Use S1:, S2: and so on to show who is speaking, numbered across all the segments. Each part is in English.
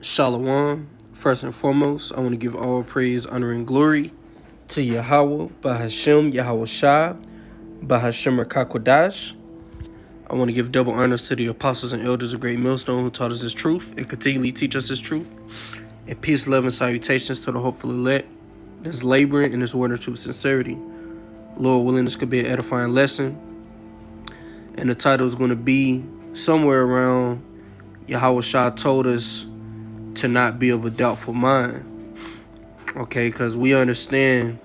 S1: Shalom. First and foremost, I want to give all praise, honor, and glory to Yahweh, Bahashem, YAHAWASHI, Bahashem Rakakwadash. I want to give double honors to the apostles and elders of Great Millstone who taught us this truth and continually teach us this truth. And peace, love, and salutations to the hopeful elect that's laboring in this word of truth sincerity. Lord willing, this could be an edifying lesson. And the title is going to be somewhere around Yahawashi told us to not be of a doubtful mind. Okay, because we understand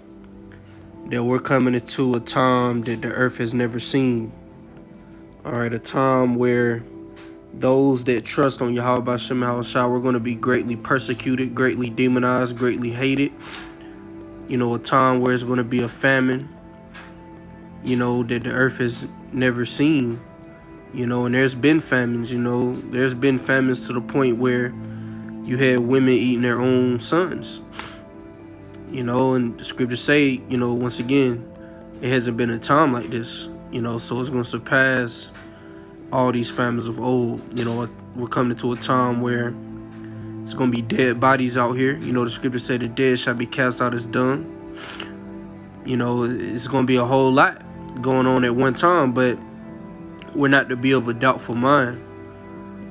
S1: that we're coming into a time that the earth has never seen. All right, a time where those that trust on Yahweh Bashem Yahawashi, we're going to be greatly persecuted, greatly demonized, greatly hated. You know, a time where it's going to be a famine, you know, that the earth has never seen. You know, and there's been famines, you know. There's been famines to the point where you had women eating their own sons. You know, and the scriptures say, you know, once again, it hasn't been a time like this. You know, so it's going to surpass all these famines of old. You know, we're coming to a time where it's going to be dead bodies out here. You know, the scripture said the dead shall be cast out as dung. You know, it's going to be a whole lot going on at one time, but we're not to be of a doubtful mind.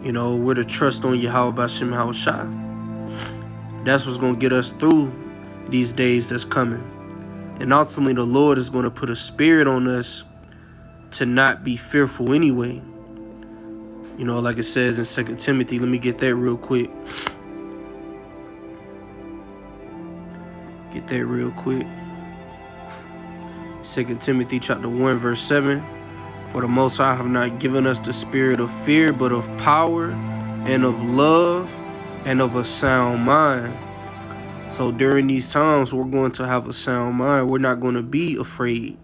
S1: You know, we're to trust on Yahweh Bashem Yahawashi. That's what's going to get us through these days that's coming. And ultimately, the Lord is going to put a spirit on us to not be fearful anyway. You know, like it says in 2 Timothy. Let me get that real quick. Get that real quick. 2 Timothy chapter 1, verse 7. For the Most High have not given us the spirit of fear, but of power and of love and of a sound mind. So during these times, we're going to have a sound mind. We're not going to be afraid.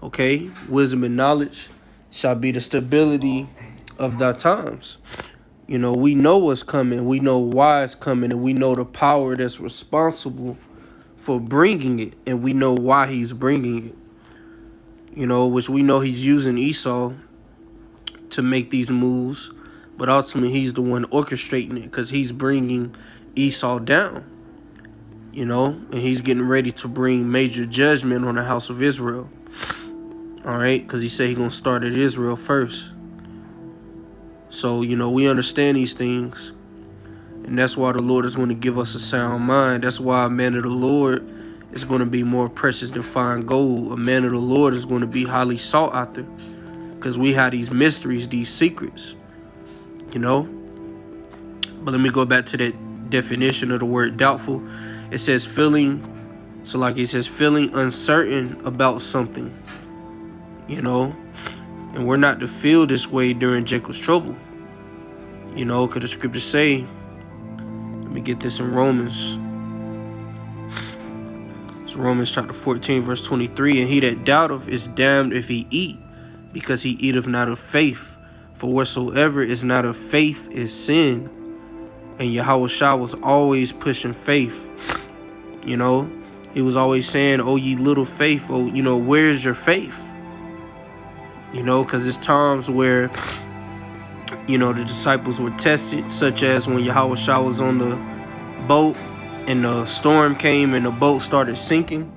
S1: Okay? Wisdom and knowledge shall be the stability of thy times. You know, we know what's coming. We know why it's coming. And we know the power that's responsible for bringing it. And we know why he's bringing it. You know, which we know he's using Esau to make these moves. But ultimately, he's the one orchestrating it because he's bringing Esau down. You know, and he's getting ready to bring major judgment on the house of Israel. All right, because he said he's going to start at Israel first. So, you know, we understand these things. And that's why the Lord is going to give us a sound mind. That's why a man of the Lord is going to be more precious than fine gold. A man of the Lord is going to be highly sought after. Because we have these mysteries, these secrets. You know? But let me go back to that definition of the word doubtful. It says feeling, so like it says feeling uncertain about something, you know, and we're not to feel this way during Jacob's trouble, you know, because the scriptures say, let me get this in Romans. It's Romans chapter 14, verse 23, and he that doubteth is damned if he eat, because he eateth not of faith, for whatsoever is not of faith is sin. And Yahawashi was always pushing faith. You know, he was always saying, oh, ye little faith, oh, you know, where's your faith? You know, because it's times where, you know, the disciples were tested, such as when Yahawashi was on the boat and the storm came and the boat started sinking.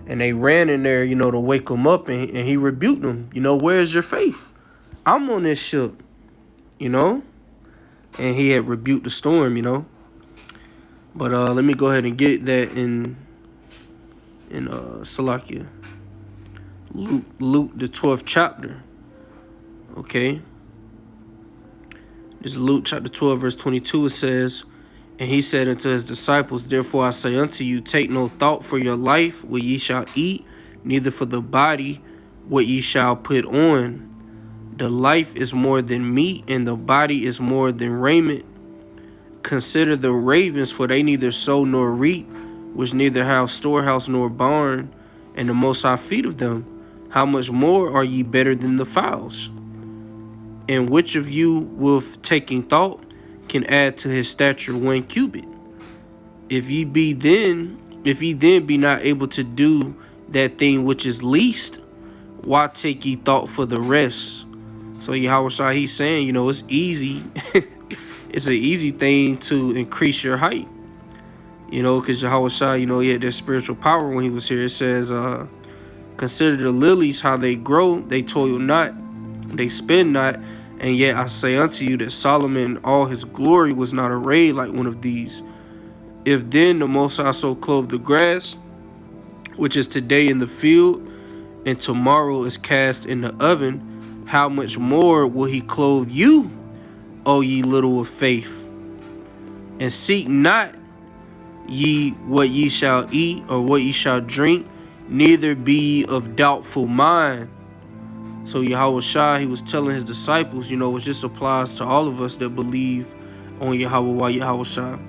S1: And they ran in there, you know, to wake him up, and he rebuked them. You know, where's your faith? I'm on this ship, you know. And he had rebuked the storm, you know. But let me go ahead and get that in Salakia. Luke, the 12th chapter. Okay. This is Luke chapter 12, verse 22. It says, and he said unto his disciples, therefore I say unto you, take no thought for your life, what ye shall eat, neither for the body, what ye shall put on. The life is more than meat, and the body is more than raiment. Consider the ravens, for they neither sow nor reap, which neither have storehouse nor barn, and the Most High feedeth them. How much more are ye better than the fowls? And which of you, with taking thought, can add to his stature 1 cubit? If ye then be not able to do that thing which is least, why take ye thought for the rest? So Yahawashi, he's saying, you know, it's easy it's an easy thing to increase your height. Because YAHAWASHI, he had that spiritual power when he was here. It says, consider the lilies, how they grow, they toil not, they spin not, and yet I say unto you that Solomon in all his glory was not arrayed like one of these. If then the Most High so clothe the grass, which is today in the field, and tomorrow is cast in the oven, how much more will he clothe you, O ye little of faith? And seek not ye what ye shall eat or what ye shall drink, neither be ye of doubtful mind. So YAHAWASHI, he was telling his disciples, which just applies to all of us that believe on Yahweh YAHAWASHI,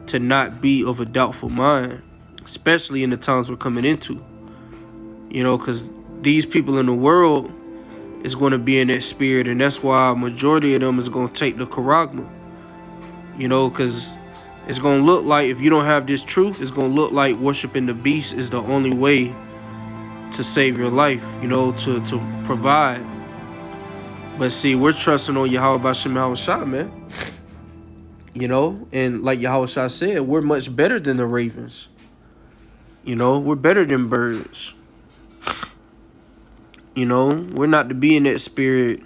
S1: to not be of a doubtful mind, especially in the times we're coming into. Because these people in the world is going to be in that spirit, and that's why a majority of them is going to take the charagma. Because it's going to look like, if you don't have this truth, it's going to look like worshiping the beast is the only way to save your life, to provide. But see, we're trusting on Yahweh Bashem YAHAWASHI, man. And like YAHAWASHI said, we're much better than the ravens. We're better than birds. We're not to be in that spirit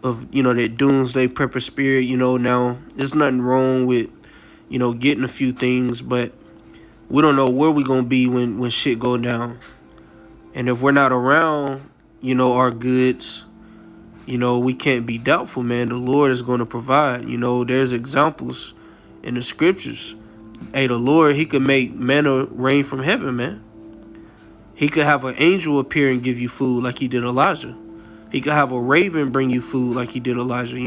S1: of, that doomsday prepper spirit. Now, there's nothing wrong with, getting a few things, but we don't know where we're going to be when shit go down. And if we're not around, our goods, we can't be doubtful, man. The Lord is going to provide. There's examples in the scriptures. Hey, the Lord, he could make manna rain from heaven, man. He could have an angel appear and give you food like he did Elijah. He could have a raven bring you food like he did Elijah,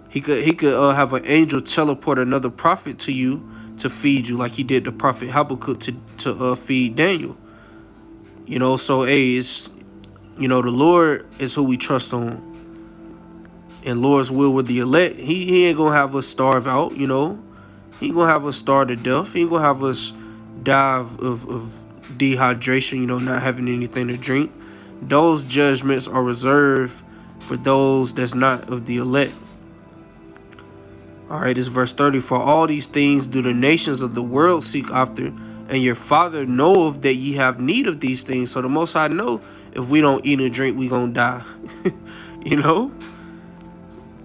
S1: He could have an angel teleport another prophet to you to feed you like he did the prophet Habakkuk to feed Daniel. So, hey, it's, the Lord is who we trust on. And Lord's will with the elect, he ain't going to have us starve out, He ain't going to have us starve to death. He ain't going to have us die of dehydration, not having anything to drink. Those judgments are reserved for those that's not of the elect. All right, this is verse 30. For all these things do the nations of the world seek after, and your Father knoweth that ye have need of these things. So the Most High know if we don't eat and drink, we gonna die. And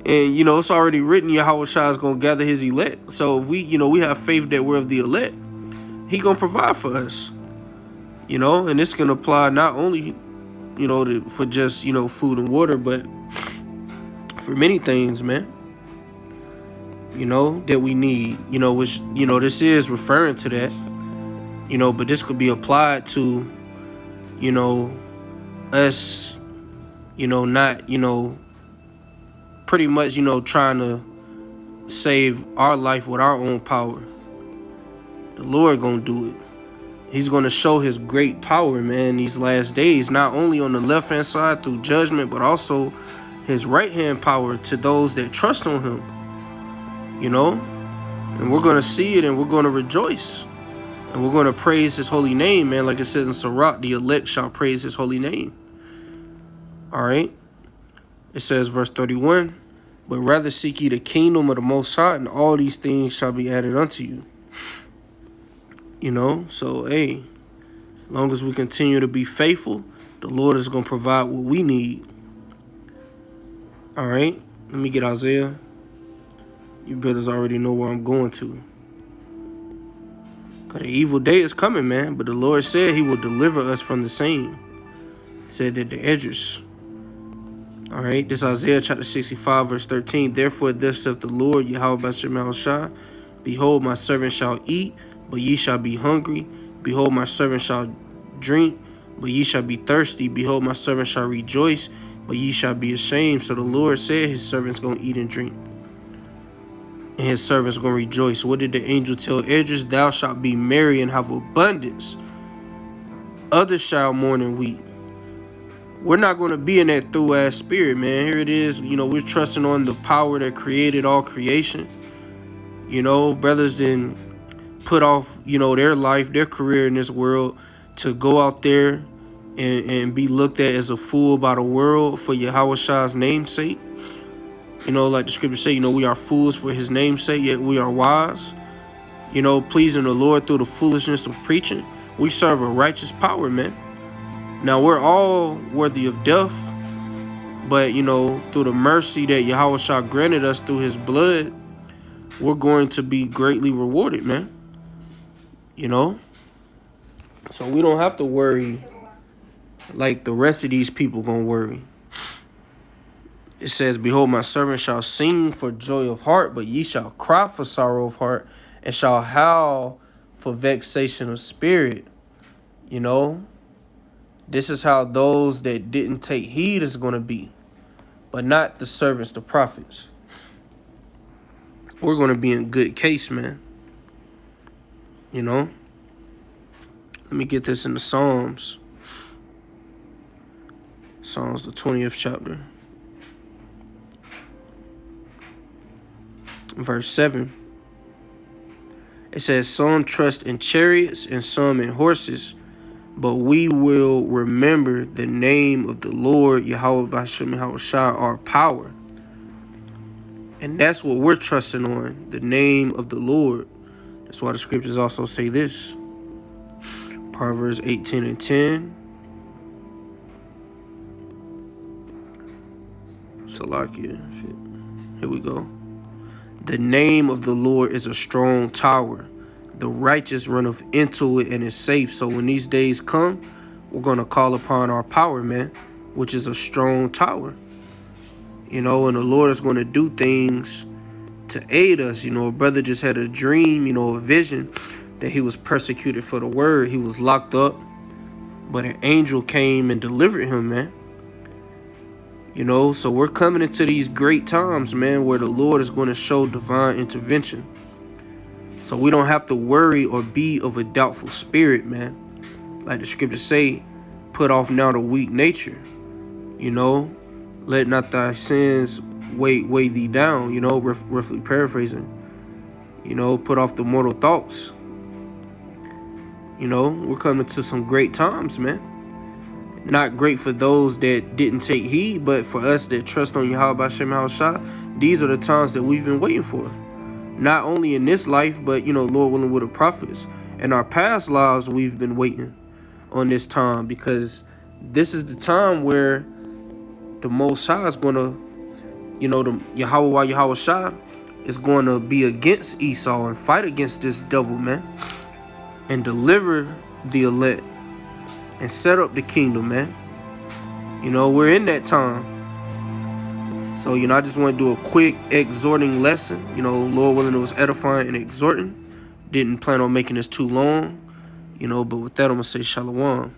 S1: it's already written, YAHAWASHI is gonna gather his elect. So if we have faith that we're of the elect, he gonna provide for us. And this can apply not only for just food and water, but for many things, man, that we need, which this is referring to that, but this could be applied to us, not pretty much trying to save our life with our own power. The Lord gonna do it. He's going to show his great power, man, these last days, not only on the left-hand side through judgment, but also his right-hand power to those that trust on him, And we're going to see it, and we're going to rejoice. And we're going to praise his holy name, man. Like it says in Sirach, the elect shall praise his holy name. All right? It says, verse 31, but rather seek ye the kingdom of the Most High, and all these things shall be added unto you. So, hey, as long as we continue to be faithful, the Lord is going to provide what we need. All right, let me get Isaiah. You brothers already know where I'm going to. Because the evil day is coming, man. But the Lord said he will deliver us from the same. He said that the edgers. All right, this is Isaiah chapter 65, verse 13. Therefore, thus saith the Lord, Yahweh Bashem YAHAWASHI, behold, my servant shall eat, but ye shall be hungry. Behold, my servant shall drink, but ye shall be thirsty. Behold, my servant shall rejoice, but ye shall be ashamed. So the Lord said his servant's going to eat and drink, and his servant's going to rejoice. What did the angel tell Esdras? Thou shalt be merry and have abundance. Others shall mourn and weep. We're not going to be in that through-ass spirit, man. Here it is. We're trusting on the power that created all creation. Brothers didn't put off, their life, their career in this world to go out there and be looked at as a fool by the world for YAHAWASHI's name's sake. You know, like the scriptures say, you know, we are fools for his name's sake, yet we are wise. You know, pleasing the Lord through the foolishness of preaching. We serve a righteous power, man. Now, we're all worthy of death, but, you know, through the mercy that YAHAWASHI granted us through his blood, we're going to be greatly rewarded, man. You know? So we don't have to worry like the rest of these people gonna worry. It says, behold, my servant shall sing for joy of heart, but ye shall cry for sorrow of heart, and shall howl for vexation of spirit. You know? This is how those that didn't take heed is going to be, but not the servants, the prophets. We're going to be in good case, man. You know? Let me get this in the Psalms. Psalms, the 20th chapter. Verse 7. It says, some trust in chariots and some in horses, but we will remember the name of the Lord, YAHAWASHI, our power. And that's what we're trusting on, the name of the Lord. That's why the scriptures also say this. Proverbs 18:10. Salakia. Here we go. The name of the Lord is a strong tower. The righteous runneth into it and is safe. So when these days come, we're going to call upon our power, man, which is a strong tower. You know, and the Lord is going to do things to aid us. You know, a brother just had a dream, you know, a vision that he was persecuted for the word. He was locked up, but an angel came and delivered him, man. You know, so we're coming into these great times, man, where the Lord is going to show divine intervention. So we don't have to worry or be of a doubtful spirit, man. Like the scriptures say, put off now the weak nature. You know, let not thy sins weigh thee down, you know, roughly paraphrasing. You know, put off the mortal thoughts. You know, we're coming to some great times, man. Not great for those that didn't take heed, but for us that trust on YAHAWASHI, these are the times that we've been waiting for. Not only in this life, but, you know, Lord willing, with the prophets. In our past lives, we've been waiting on this time, because this is the time where the Most High is going to, you know, the YAHAWASHI is going to be against Esau and fight against this devil, man, and deliver the elect and set up the kingdom, man. You know, we're in that time. So, you know, I just want to do a quick exhorting lesson. You know, Lord willing, it was edifying and exhorting. Didn't plan on making this too long. You know, but with that, I'm going to say shalom.